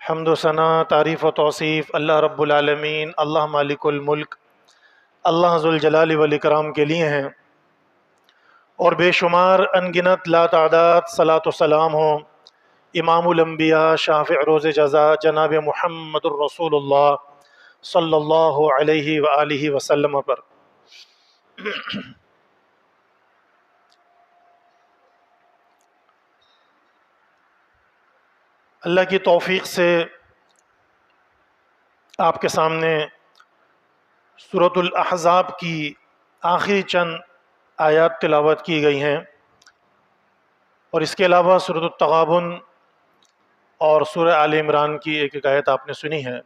حمد و ثنا، تعریف و توصیف اللہ رب العالمین، اللہ مالک الملک، اللہ ذوالجلال والاکرام کے لیے ہیں، اور بے شمار انگنت لا تعداد صلاۃ و سلام ہوں امام الانبیاء شافع روز جزا جناب محمد الرسول اللہ صلی اللہ علیہ وآلہ وسلم پر۔ اللہ کی توفیق سے آپ کے سامنے سورۃ الاحزاب کی آخری چند آیات تلاوت کی گئی ہیں، اور اس کے علاوہ سورۃ التغابن اور سورہ آل عمران کی ایک آیت آپ نے سنی ہے۔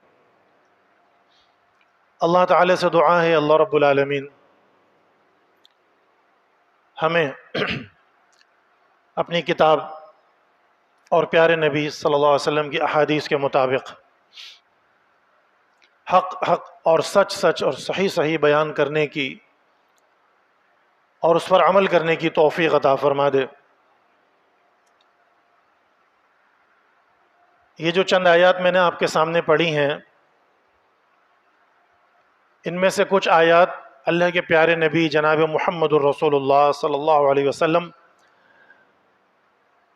اللہ تعالی سے دعا ہے اللہ رب العالمین ہمیں اپنی کتاب اور پیارے نبی صلی اللہ علیہ وسلم کی احادیث کے مطابق حق اور سچ اور صحیح بیان کرنے کی اور اس پر عمل کرنے کی توفیق عطا فرما دے۔ یہ جو چند آیات میں نے آپ کے سامنے پڑھی ہیں، ان میں سے کچھ آیات اللہ کے پیارے نبی جناب محمد الرسول اللہ صلی اللہ علیہ وسلم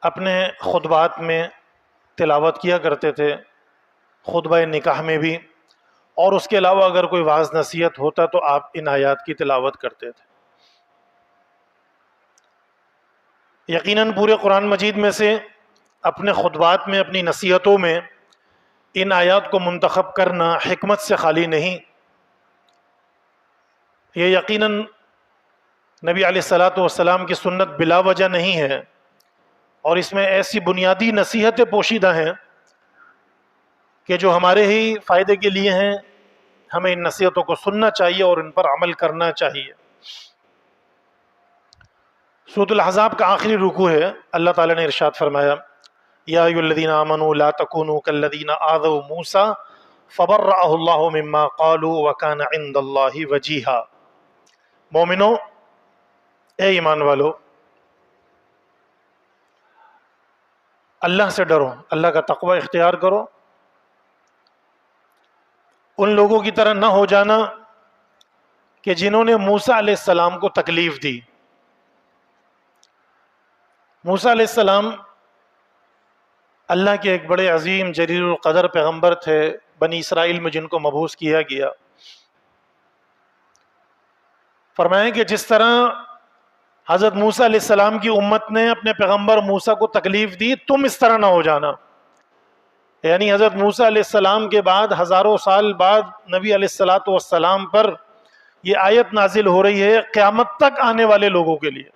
اپنے خطبات میں تلاوت کیا کرتے تھے، خطبہ نکاح میں بھی، اور اس کے علاوہ اگر کوئی واعظ نصیحت ہوتا تو آپ ان آیات کی تلاوت کرتے تھے۔ یقیناً پورے قرآن مجید میں سے اپنے خطبات میں، اپنی نصیحتوں میں ان آیات کو منتخب کرنا حکمت سے خالی نہیں۔ یہ یقیناً نبی علیہ الصلاۃ والسلام کی سنت بلا وجہ نہیں ہے، اور اس میں ایسی بنیادی نصیحتیں پوشیدہ ہیں کہ جو ہمارے ہی فائدے کے لیے ہیں۔ ہمیں ان نصیحتوں کو سننا چاہیے اور ان پر عمل کرنا چاہیے۔ سورۃ الاحزاب کا آخری رکوع ہے، اللہ تعالیٰ نے ارشاد فرمایا یا ایھا الذین آمنوا لا تکونوا کالذین آذوا موسیٰ فبرأہ اللہ مما قالوا وکان عند اللہ وجیہا۔ مومنو، اے ایمان والو، اللہ سے ڈرو، اللہ کا تقوی اختیار کرو، ان لوگوں کی طرح نہ ہو جانا کہ جنہوں نے موسیٰ علیہ السلام کو تکلیف دی۔ موسیٰ علیہ السلام اللہ کے ایک بڑے عظیم جلیل القدر پیغمبر تھے، بنی اسرائیل میں جن کو مبعوث کیا گیا۔ فرمائیں کہ جس طرح حضرت موسیٰ علیہ السلام کی امت نے اپنے پیغمبر موسیٰ کو تکلیف دی، تم اس طرح نہ ہو جانا۔ یعنی حضرت موسیٰ علیہ السلام کے بعد ہزاروں سال بعد نبی علیہ الصلاۃ والسلام پر یہ آیت نازل ہو رہی ہے قیامت تک آنے والے لوگوں کے لیے۔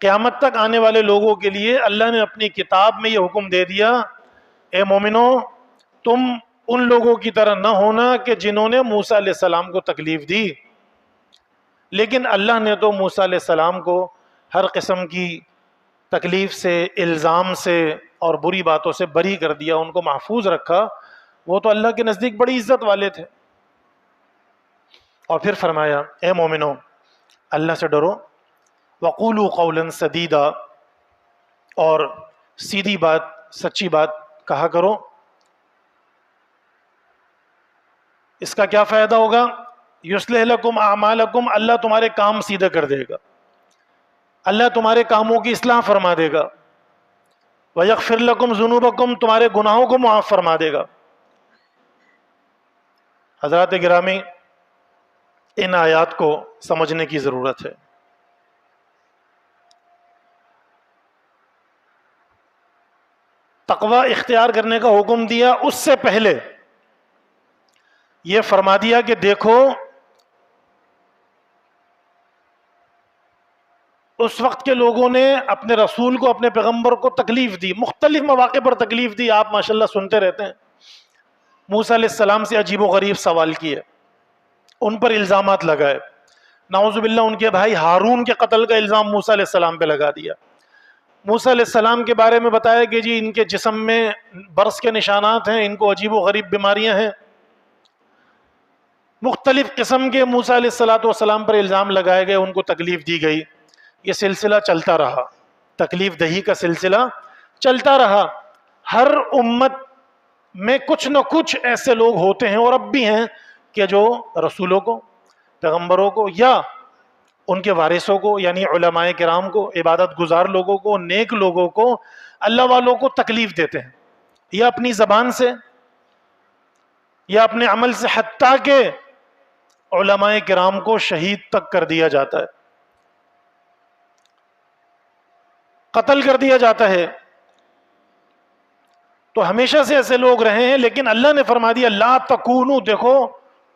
قیامت تک آنے والے لوگوں کے لیے اللہ نے اپنی کتاب میں یہ حکم دے دیا، اے مومنو، تم ان لوگوں کی طرح نہ ہونا کہ جنہوں نے موسیٰ علیہ السلام کو تکلیف دی۔ لیکن اللہ نے تو موسیٰ علیہ السلام کو ہر قسم کی تکلیف سے، الزام سے اور بری باتوں سے بری کر دیا، ان کو محفوظ رکھا۔ وہ تو اللہ کے نزدیک بڑی عزت والے تھے۔ اور پھر فرمایا اے مومنو، اللہ سے ڈرو، وقولوا قولا سدیدا، اور سیدھی بات، سچی بات کہا کرو۔ اس کا کیا فائدہ ہوگا؟ یصلح لکم اعمالکم، اللہ تمہارے کام سیدھے کر دے گا، اللہ تمہارے کاموں کی اصلاح فرما دے گا۔ ویغفر لکم ذنوبکم، تمہارے گناہوں کو معاف فرما دے گا۔ حضرات گرامی، ان آیات کو سمجھنے کی ضرورت ہے۔ تقوی اختیار کرنے کا حکم دیا، اس سے پہلے یہ فرما دیا کہ دیکھو اس وقت کے لوگوں نے اپنے رسول کو، اپنے پیغمبر کو تکلیف دی، مختلف مواقع پر تکلیف دی۔ آپ ماشاءاللہ سنتے رہتے ہیں، موسیٰ علیہ السلام سے عجیب و غریب سوال کیے، ان پر الزامات لگائے، نعوذ باللہ ان کے بھائی ہارون کے قتل کا الزام موسیٰ علیہ السلام پہ لگا دیا۔ موسیٰ علیہ السلام کے بارے میں بتایا کہ جی ان کے جسم میں برص کے نشانات ہیں، ان کو عجیب و غریب بیماریاں ہیں۔ مختلف قسم کے موسیٰ علیہ السلام پر الزام لگائے گئے، ان کو تکلیف دی گئی۔ یہ سلسلہ چلتا رہا، تکلیف دہی کا سلسلہ چلتا رہا۔ ہر امت میں کچھ نہ کچھ ایسے لوگ ہوتے ہیں اور اب بھی ہیں کہ جو رسولوں کو، پیغمبروں کو یا ان کے وارثوں کو یعنی علماء کرام کو، عبادت گزار لوگوں کو، نیک لوگوں کو، اللہ والوں کو تکلیف دیتے ہیں، یا اپنی زبان سے یا اپنے عمل سے، حتیٰ کہ علماء کرام کو شہید تک کر دیا جاتا ہے، قتل کر دیا جاتا ہے۔ تو ہمیشہ سے ایسے لوگ رہے ہیں، لیکن اللہ نے فرما دیا لا تکونو، دیکھو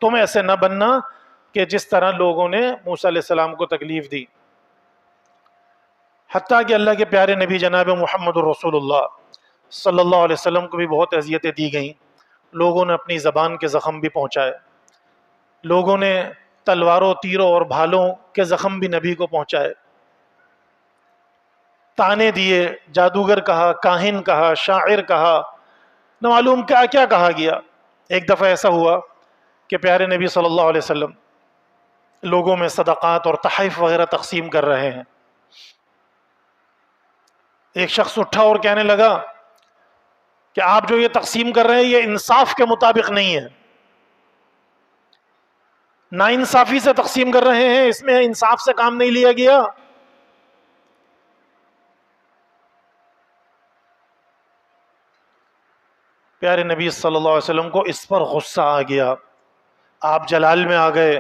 تم ایسے نہ بننا کہ جس طرح لوگوں نے موسیٰ علیہ السلام کو تکلیف دی۔ حتیٰ کہ اللہ کے پیارے نبی جناب محمد الرسول اللہ صلی اللہ علیہ وسلم کو بھی بہت اذیتیں دی گئیں، لوگوں نے اپنی زبان کے زخم بھی پہنچائے، لوگوں نے تلواروں، تیروں اور بھالوں کے زخم بھی نبی کو پہنچائے، تانے دیے، جادوگر کہا، کاہن کہا، شاعر کہا، نہ معلوم کیا کیا کہا گیا۔ ایک دفعہ ایسا ہوا کہ پیارے نبی صلی اللہ علیہ وسلم لوگوں میں صدقات اور تحائف وغیرہ تقسیم کر رہے ہیں، ایک شخص اٹھا اور کہنے لگا کہ آپ جو یہ تقسیم کر رہے ہیں یہ انصاف کے مطابق نہیں ہے، ناانصافی سے تقسیم کر رہے ہیں، اس میں انصاف سے کام نہیں لیا گیا۔ پیارے نبی صلی اللہ علیہ وسلم کو اس پر غصہ آ گیا، آپ جلال میں آ گئے۔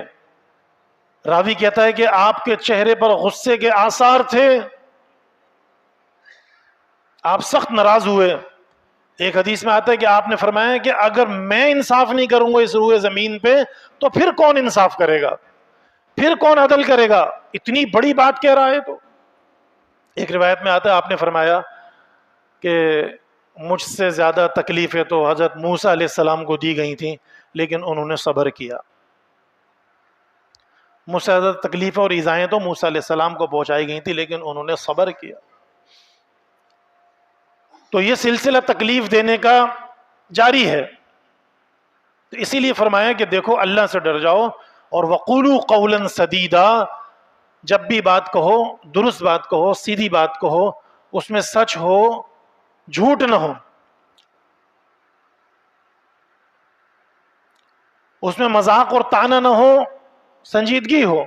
راوی کہتا ہے کہ آپ کے چہرے پر غصے کے آثار تھے، آپ سخت ناراض ہوئے۔ ایک حدیث میں آتا ہے کہ آپ نے فرمایا کہ اگر میں انصاف نہیں کروں گا اس روئے زمین پہ تو پھر کون انصاف کرے گا، پھر کون عدل کرے گا، اتنی بڑی بات کہہ رہا ہے۔ تو ایک روایت میں آتا ہے آپ نے فرمایا کہ مجھ سے زیادہ تکلیفیں تو حضرت موسیٰ علیہ السلام کو دی گئی تھیں، لیکن انہوں نے صبر کیا۔ مجھ سے زیادہ تکلیفیں اور ایذائیں تو موسیٰ علیہ السلام کو پہنچائی گئی تھی، لیکن انہوں نے صبر کیا۔ تو یہ سلسلہ تکلیف دینے کا جاری ہے، تو اسی لیے فرمایا کہ دیکھو اللہ سے ڈر جاؤ، اور وَقُولُوا قَوْلًا سَدِيدًا، جب بھی بات کہو درست بات کہو، سیدھی بات کہو، اس میں سچ ہو، جھوٹ نہ ہو، اس میں مذاق اور طعنہ نہ ہو، سنجیدگی ہو،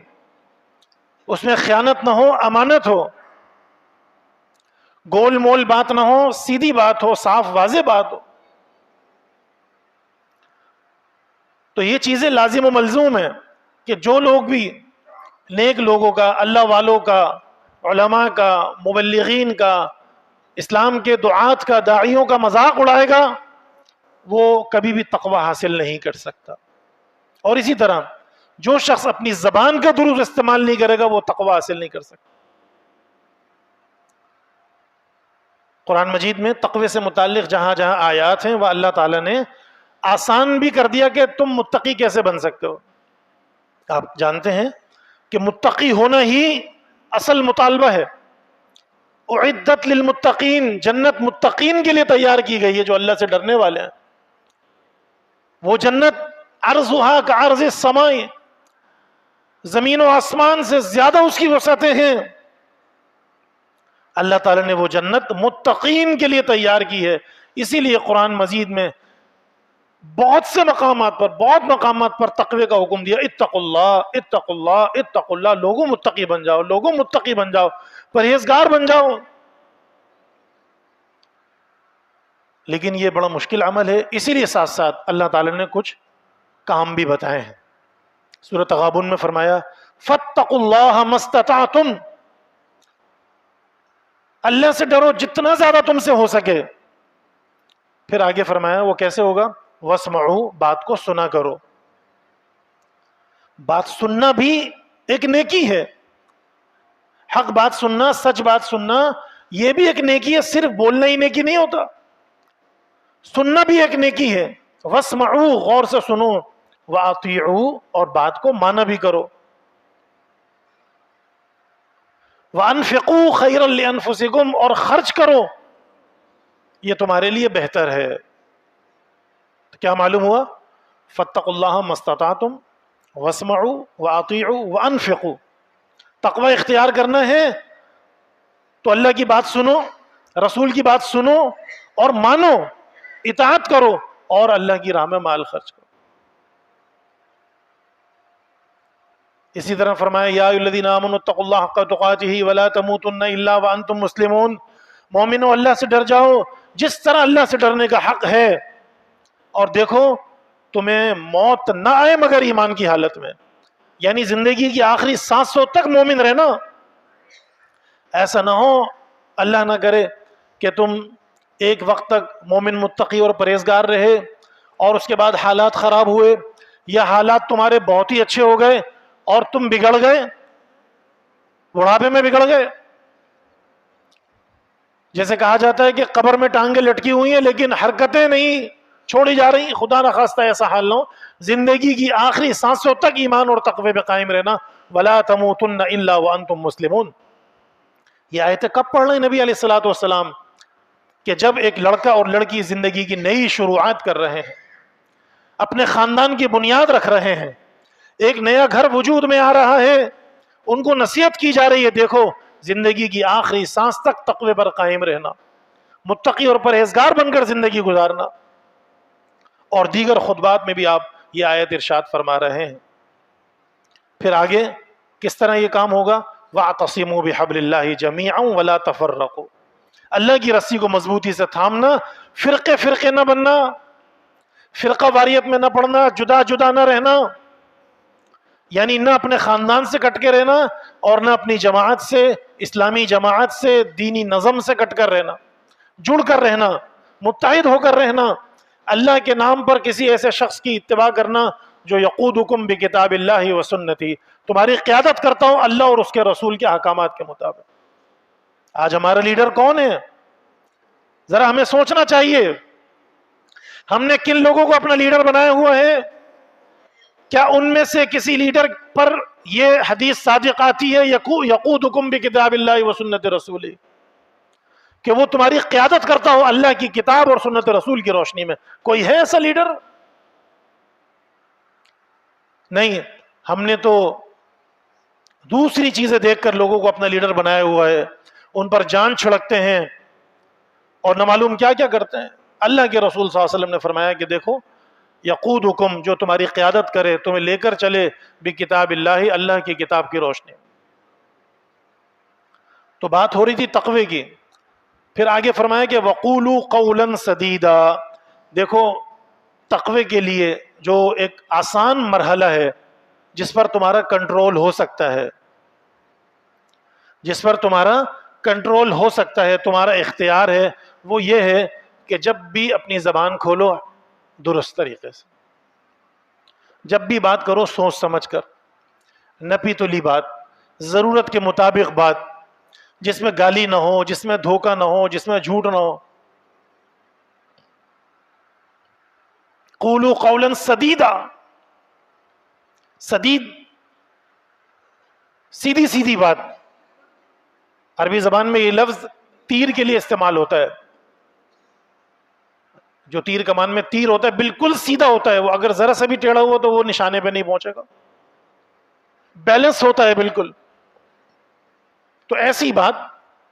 اس میں خیانت نہ ہو، امانت ہو، گول مول بات نہ ہو، سیدھی بات ہو، صاف واضح بات ہو۔ تو یہ چیزیں لازم و ملزوم ہیں کہ جو لوگ بھی نیک لوگوں کا، اللہ والوں کا، علماء کا، مبلغین کا، اسلام کے دعات کا، داعیوں کا مذاق اڑائے گا وہ کبھی بھی تقوی حاصل نہیں کر سکتا۔ اور اسی طرح جو شخص اپنی زبان کا درست استعمال نہیں کرے گا وہ تقوی حاصل نہیں کر سکتا۔ قرآن مجید میں تقوی سے متعلق جہاں جہاں آیات ہیں وہ اللہ تعالیٰ نے آسان بھی کر دیا کہ تم متقی کیسے بن سکتے ہو۔ آپ جانتے ہیں کہ متقی ہونا ہی اصل مطالبہ ہے۔ اعدت للمتقین، جنت متقین کے لیے تیار کی گئی ہے جو اللہ سے ڈرنے والے ہیں۔ وہ جنت عرضھا کعرض السماء، زمین و آسمان سے زیادہ اس کی وسعتیں ہیں۔ اللہ تعالیٰ نے وہ جنت متقین کے لیے تیار کی ہے۔ اسی لیے قرآن مجید میں بہت سے مقامات پر تقوی کا حکم دیا، اتقوا اللہ اتقوا اللہ اتقوا اللہ، لوگوں متقی بن جاؤ، لوگوں متقی بن جاؤ، پرہیزگار بن جاؤ۔ لیکن یہ بڑا مشکل عمل ہے، اسی لیے ساتھ ساتھ اللہ تعالیٰ نے کچھ کام بھی بتائے ہیں۔ سورۃ تغابن میں فرمایا فاتقوا اللہ ما استطعتم، اللہ سے ڈرو جتنا زیادہ تم سے ہو سکے۔ پھر آگے فرمایا وہ کیسے ہوگا، واسمعوا، بات کو سنا کرو۔ بات سننا بھی ایک نیکی ہے، حق بات سننا، سچ بات سننا یہ بھی ایک نیکی ہے، صرف بولنا ہی نیکی نہیں ہوتا، سننا بھی ایک نیکی ہے۔ واسمعوا، غور سے سنو، واطیعوا، اور بات کو مانا بھی کرو۔ وانفقوا خیرا لانفسکم، اور خرچ کرو، یہ تمہارے لیے بہتر ہے۔ تو کیا معلوم ہوا، فاتقوا اللہ ما استطعتم واسمعوا واطیعوا وانفقوا۔ تقوی اختیار کرنا ہے تو اللہ کی بات سنو، رسول کی بات سنو، اور مانو، اطاعت کرو اور اللہ کی راہ میں مال خرچ کرو. اسی طرح فرمایا یا ایھا الذین آمنوا اتقوا اللہ حق تقاتہ ولا تموتن الا وانتم مسلمون. مومنو اللہ سے ڈر جاؤ جس طرح اللہ سے ڈرنے کا حق ہے، اور دیکھو تمہیں موت نہ آئے مگر ایمان کی حالت میں، یعنی زندگی کی آخری سانسوں تک مومن رہنا. ایسا نہ ہو، اللہ نہ کرے کہ تم ایک وقت تک مومن متقی اور پرہیزگار رہے اور اس کے بعد حالات خراب ہوئے، یا حالات تمہارے بہت ہی اچھے ہو گئے اور تم بگڑ گئے، بڑھاپے میں بگڑ گئے. جیسے کہا جاتا ہے کہ قبر میں ٹانگیں لٹکی ہوئی ہیں لیکن حرکتیں نہیں چھوڑی جا رہی. خدا نخواستہ ایسا حال نہ ہو، زندگی کی آخری سانسوں تک ایمان اور تقوی پہ قائم رہنا. ولا تموتن الا وانتم مسلمون. یہ آیتیں کب پڑھ رہے ہیں نبی علیہ الصلوۃ والسلام؟ کہ جب ایک لڑکا اور لڑکی زندگی کی نئی شروعات کر رہے ہیں، اپنے خاندان کی بنیاد رکھ رہے ہیں، ایک نیا گھر وجود میں آ رہا ہے، ان کو نصیحت کی جا رہی ہے دیکھو زندگی کی آخری سانس تک تقوی پر قائم رہنا، متقی اور پرہیزگار بن کر زندگی گزارنا. اور دیگر خطبات میں بھی آپ یہ آیت ارشاد فرما رہے ہیں. پھر آگے کس طرح یہ کام ہوگا؟ وَاعْتَصِمُوا بِحَبْلِ اللَّهِ جَمِيعًا وَلَا تَفَرَّقُوا. اللہ کی رسی کو مضبوطی سے تھامنا، فرقے نہ بننا، فرقہ واریت میں نہ پڑنا، جدا جدا نہ رہنا، یعنی نہ اپنے خاندان سے کٹ کے رہنا اور نہ اپنی جماعت سے، اسلامی جماعت سے، دینی نظم سے کٹ کر رہنا، جڑ کر رہنا، متحد ہو کر رہنا. اللہ کے نام پر کسی ایسے شخص کی اتباع کرنا جو یقودکم بکتاب اللہ و سنتی، تمہاری قیادت کرتا ہوں اللہ اور اس کے رسول کے احکامات کے مطابق. آج ہمارا لیڈر کون ہے؟ ذرا ہمیں سوچنا چاہیے، ہم نے کن لوگوں کو اپنا لیڈر بنایا ہوا ہے؟ کیا ان میں سے کسی لیڈر پر یہ حدیث صادق آتی ہے یقودکم بکتاب اللہ و سنت رسولی، کہ وہ تمہاری قیادت کرتا ہو اللہ کی کتاب اور سنت رسول کی روشنی میں؟ کوئی ہے ایسا لیڈر؟ نہیں. ہم نے تو دوسری چیزیں دیکھ کر لوگوں کو اپنا لیڈر بنایا ہوا ہے، ان پر جان چھڑکتے ہیں اور نہ معلوم کیا کیا کرتے ہیں. اللہ کے رسول صلی اللہ علیہ وسلم نے فرمایا کہ دیکھو یقودکم، جو تمہاری قیادت کرے، تمہیں لے کر چلے بکتاب اللہ، اللہ کی کتاب کی روشنی. تو بات ہو رہی تھی تقوی کی. پھر آگے فرمایا کہ وقولوا قولا سدیدا. دیکھو تقوی کے لیے جو ایک آسان مرحلہ ہے جس پر تمہارا کنٹرول ہو سکتا ہے، جس پر تمہارا کنٹرول ہو سکتا ہے، تمہارا اختیار ہے، وہ یہ ہے کہ جب بھی اپنی زبان کھولو درست طریقے سے، جب بھی بات کرو سوچ سمجھ کر، نپی تلی بات، ضرورت کے مطابق بات، جس میں گالی نہ ہو، جس میں دھوکہ نہ ہو، جس میں جھوٹ نہ ہو. قولوا قولا سدیدا. سدید سیدھی سیدھی بات. عربی زبان میں یہ لفظ تیر کے لیے استعمال ہوتا ہے. جو تیر کمان میں تیر ہوتا ہے بالکل سیدھا ہوتا ہے، وہ اگر ذرا سا بھی ٹیڑھا ہوا تو وہ نشانے پہ نہیں پہنچے گا، بیلنس ہوتا ہے بالکل. تو ایسی بات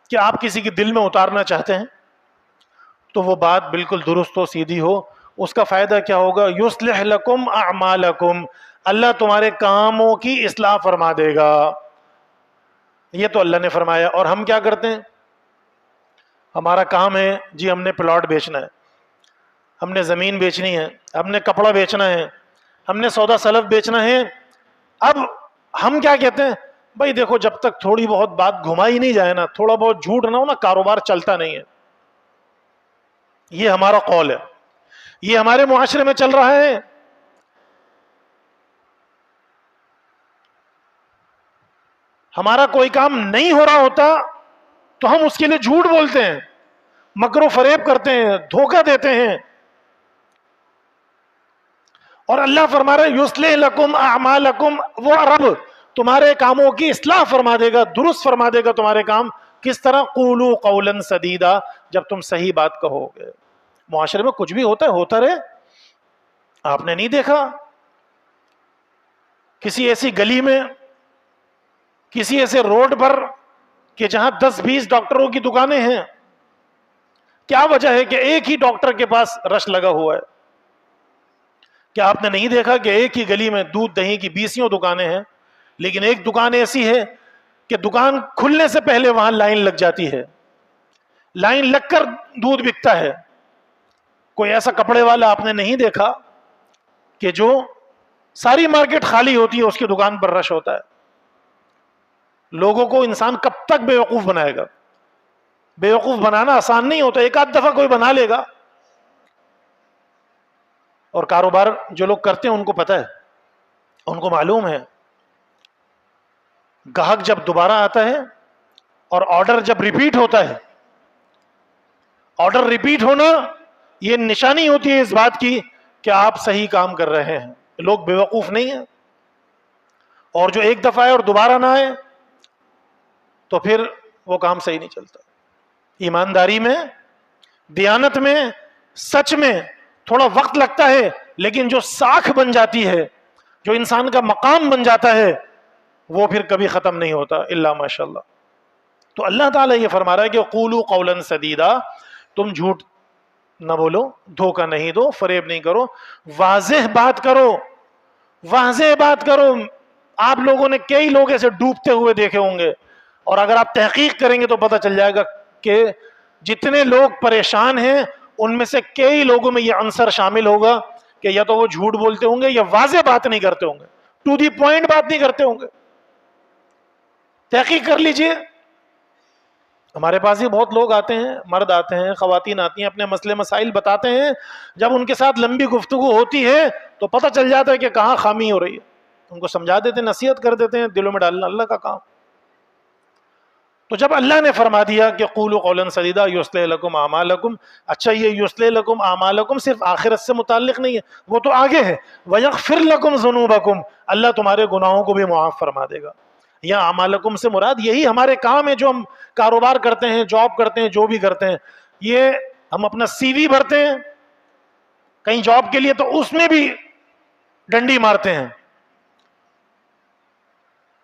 کہ آپ کسی کے دل میں اتارنا چاہتے ہیں تو وہ بات بالکل درست ہو، سیدھی ہو. اس کا فائدہ کیا ہوگا؟ یصلح لکم اعمالکم، اللہ تمہارے کاموں کی اصلاح فرما دے گا. یہ تو اللہ نے فرمایا. اور ہم کیا کرتے ہیں؟ ہمارا کام ہے جی ہم نے پلاٹ بیچنا ہے، ہم نے زمین بیچنی ہے، ہم نے کپڑا بیچنا ہے، ہم نے سودا سلف بیچنا ہے. اب ہم کیا کہتے ہیں؟ بھائی دیکھو جب تک تھوڑی بہت بات گھمائی نہیں جائے نا، تھوڑا بہت جھوٹ نہ ہو نا، کاروبار چلتا نہیں ہے. یہ ہمارا قول ہے، یہ ہمارے معاشرے میں چل رہا ہے. ہمارا کوئی کام نہیں ہو رہا ہوتا تو ہم اس کے لیے جھوٹ بولتے ہیں، مکر و فریب کرتے ہیں، دھوکہ دیتے ہیں. اور اللہ فرما رہے یصلح لکم اعمالکم، وہ رب تمہارے کاموں کی اصلاح فرما دے گا، درست فرما دے گا تمہارے کام. کس طرح؟ قولوا قولا سدیدا، جب تم صحیح بات کہو گے. معاشرے میں کچھ بھی ہوتا ہے، ہوتا رہے. آپ نے نہیں دیکھا کسی ایسی گلی میں، کسی ایسے روڈ پر کہ جہاں 10-20 ڈاکٹروں کی دکانیں ہیں، کیا وجہ ہے کہ ایک ہی ڈاکٹر کے پاس رش لگا ہوا ہے؟ کیا آپ نے نہیں دیکھا کہ ایک ہی گلی میں دودھ دہی کی 20 دکانیں ہیں، لیکن ایک دکان ایسی ہے کہ دکان کھلنے سے پہلے وہاں لائن لگ جاتی ہے، لائن لگ کر دودھ بکتا ہے۔ کوئی ایسا کپڑے والا آپ نے نہیں دیکھا کہ جو ساری مارکیٹ خالی ہوتی ہے اس کی دکان پر رش ہوتا ہے؟ لوگوں کو انسان کب تک بیوقوف بنائے گا؟ بیوقوف بنانا آسان نہیں ہوتا، ایک آدھ دفعہ کوئی بنا لے گا۔ اور کاروبار جو لوگ کرتے ہیں ان کو پتہ ہے، ان کو معلوم ہے، گاہک جب دوبارہ آتا ہے اور آرڈر جب ریپیٹ ہوتا ہے، آرڈر ریپیٹ ہونا یہ نشانی ہوتی ہے اس بات کی کہ آپ صحیح کام کر رہے ہیں، لوگ بیوقوف نہیں ہیں۔ اور جو ایک دفعہ آئے اور دوبارہ نہ آئے تو پھر وہ کام صحیح نہیں چلتا۔ ایمانداری میں، دیانت میں، سچ میں تھوڑا وقت لگتا ہے، لیکن جو ساکھ بن جاتی ہے، جو انسان کا مقام بن جاتا ہے، وہ پھر کبھی ختم نہیں ہوتا الا ماشاء اللہ۔ تو اللہ تعالیٰ یہ فرما رہا ہے کہ قولوا قولا سدیدا، تم جھوٹ نہ بولو، دھوکہ نہیں دو، فریب نہیں کرو، واضح بات کرو، واضح بات کرو۔ آپ لوگوں نے کئی لوگ ایسے ڈوبتے ہوئے دیکھے ہوں گے، اور اگر آپ تحقیق کریں گے تو پتہ چل جائے گا کہ جتنے لوگ پریشان ہیں ان میں سے کئی لوگوں میں یہ عنصر شامل ہوگا کہ یا تو وہ جھوٹ بولتے ہوں گے یا واضح بات نہیں کرتے ہوں گے، ٹو دی پوائنٹ بات نہیں کرتے ہوں گے۔ تحقیق کر لیجئے، ہمارے پاس ہی بہت لوگ آتے ہیں، مرد آتے ہیں، خواتین آتی ہیں، اپنے مسئلے مسائل بتاتے ہیں، جب ان کے ساتھ لمبی گفتگو ہوتی ہے تو پتہ چل جاتا ہے کہ کہاں خامی ہو رہی ہے، ان کو سمجھا دیتے ہیں، نصیحت کر دیتے ہیں، دلوں میں ڈالنا اللہ کا کام۔ تو جب اللہ نے فرما دیا کہ قولوا قولا سدیدا یصلح لکم اعمالکم، اچھا یہ یصلح لکم اعمالکم صرف آخرت سے متعلق نہیں ہے، وہ تو آگے ہے، ویغفر لکم ذنوبکم، اللہ تمہارے گناہوں کو بھی معاف فرما دے گا۔ یا اعمالکم سے مراد یہی ہمارے کام ہے، جو ہم کاروبار کرتے ہیں، جاب کرتے ہیں، جو بھی کرتے ہیں، یہ ہم اپنا سی وی بھرتے ہیں کہیں جاب کے لیے تو اس میں بھی ڈنڈی مارتے ہیں،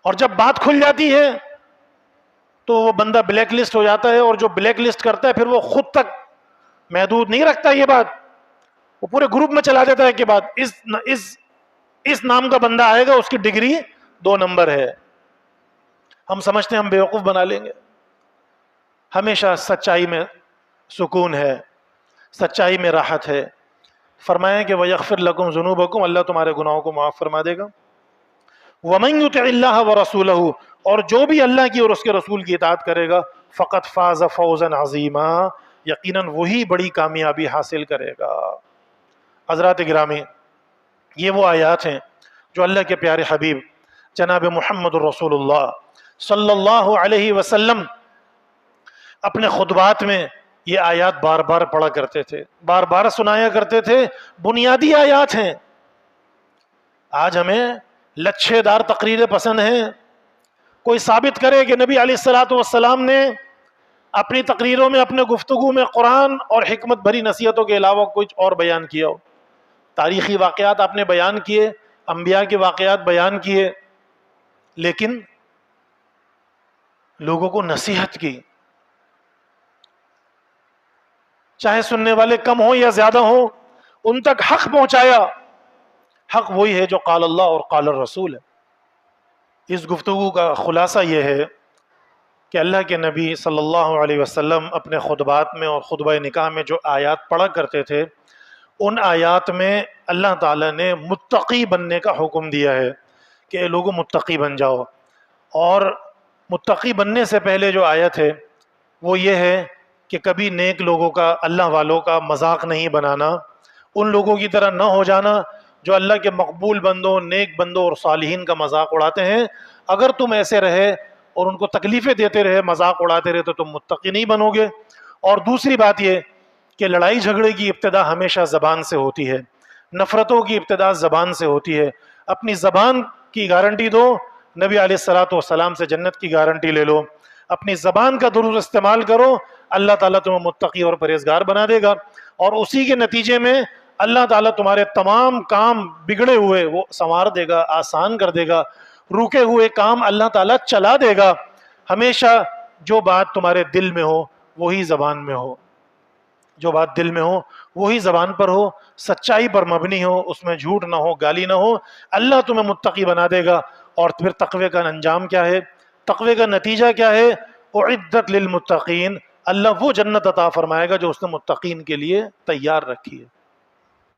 اور جب بات کھل جاتی ہے تو وہ بندہ بلیک لسٹ ہو جاتا ہے، اور جو بلیک لسٹ کرتا ہے پھر وہ خود تک محدود نہیں رکھتا یہ بات، وہ پورے گروپ میں چلا دیتا ہے کہ بات اس نام کا بندہ آئے گا اس کی ڈگری 2 نمبر ہے۔ ہم سمجھتے ہیں ہم بیوقوف بنا لیں گے۔ ہمیشہ سچائی میں سکون ہے، سچائی میں راحت ہے۔ فرمایا کہ وَيَغْفِرْ لَكُمْ ذُنُوبَكُمْ، اللہ تمہارے گناہوں کو معاف فرما دے گا۔ وَمَنْ يُطِعِ اللَّهَ وَرَسُولَهُ، اور جو بھی اللہ کی اور اس کے رسول کی اطاعت کرے گا، فَقَدْ فَازَ فَوْزًا عَظِيمًا، یقیناً وہی بڑی کامیابی حاصل کرے گا۔ حضرات گرامی، یہ وہ آیات ہیں جو اللہ کے پیارے حبیب جناب محمد الرسول اللہ صلی اللہ علیہ وسلم اپنے خطبات میں یہ آیات بار بار پڑھا کرتے تھے، بار بار سنایا کرتے تھے۔ بنیادی آیات ہیں۔ آج ہمیں لچھے دار تقریریں پسند ہیں۔ کوئی ثابت کرے کہ نبی علیہ الصلوۃ والسلام نے اپنی تقریروں میں، اپنے گفتگو میں قرآن اور حکمت بھری نصیحتوں کے علاوہ کچھ اور بیان کیا ہو۔ تاریخی واقعات آپ نے بیان کیے، انبیاء کے واقعات بیان کیے، لیکن لوگوں کو نصیحت کی، چاہے سننے والے کم ہوں یا زیادہ ہوں، ان تک حق پہنچایا۔ حق وہی ہے جو قال اللہ اور قال الرسول ہے۔ اس گفتگو کا خلاصہ یہ ہے کہ اللہ کے نبی صلی اللہ علیہ وسلم اپنے خطبات میں اور خطبہ نکاح میں جو آیات پڑھا کرتے تھے، ان آیات میں اللہ تعالیٰ نے متقی بننے کا حکم دیا ہے کہ اے لوگوں متقی بن جاؤ۔ اور متقی بننے سے پہلے جو آیت ہے وہ یہ ہے کہ کبھی نیک لوگوں کا، اللہ والوں کا مذاق نہیں بنانا، ان لوگوں کی طرح نہ ہو جانا جو اللہ کے مقبول بندوں، نیک بندوں اور صالحین کا مذاق اڑاتے ہیں۔ اگر تم ایسے رہے اور ان کو تکلیفیں دیتے رہے، مذاق اڑاتے رہے، تو تم متقی نہیں بنو گے۔ اور دوسری بات یہ کہ لڑائی جھگڑے کی ابتدا ہمیشہ زبان سے ہوتی ہے، نفرتوں کی ابتدا زبان سے ہوتی ہے۔ اپنی زبان کی گارنٹی دو، نبی علیہ الصلوۃ والسلام سے جنت کی گارنٹی لے لو۔ اپنی زبان کا درست استعمال کرو، اللہ تعالیٰ تمہیں متقی اور پرہیزگار بنا دے گا، اور اسی کے نتیجے میں اللہ تعالیٰ تمہارے تمام کام بگڑے ہوئے وہ سنوار دے گا، آسان کر دے گا، رکے ہوئے کام اللہ تعالیٰ چلا دے گا۔ ہمیشہ جو بات تمہارے دل میں ہو وہی زبان میں ہو۔ جو بات دل میں ہو وہی زبان پر ہو، سچائی پر مبنی ہو، اس میں جھوٹ نہ ہو، گالی نہ ہو، اللہ تمہیں متقی بنا دے گا۔ اور پھر تقوی کا انجام کیا ہے؟ تقوی کا نتیجہ کیا ہے؟ اعدت للمتقین، اللہ وہ جنت عطا فرمائے گا جو اس نے متقین کے لیے تیار رکھی ہے۔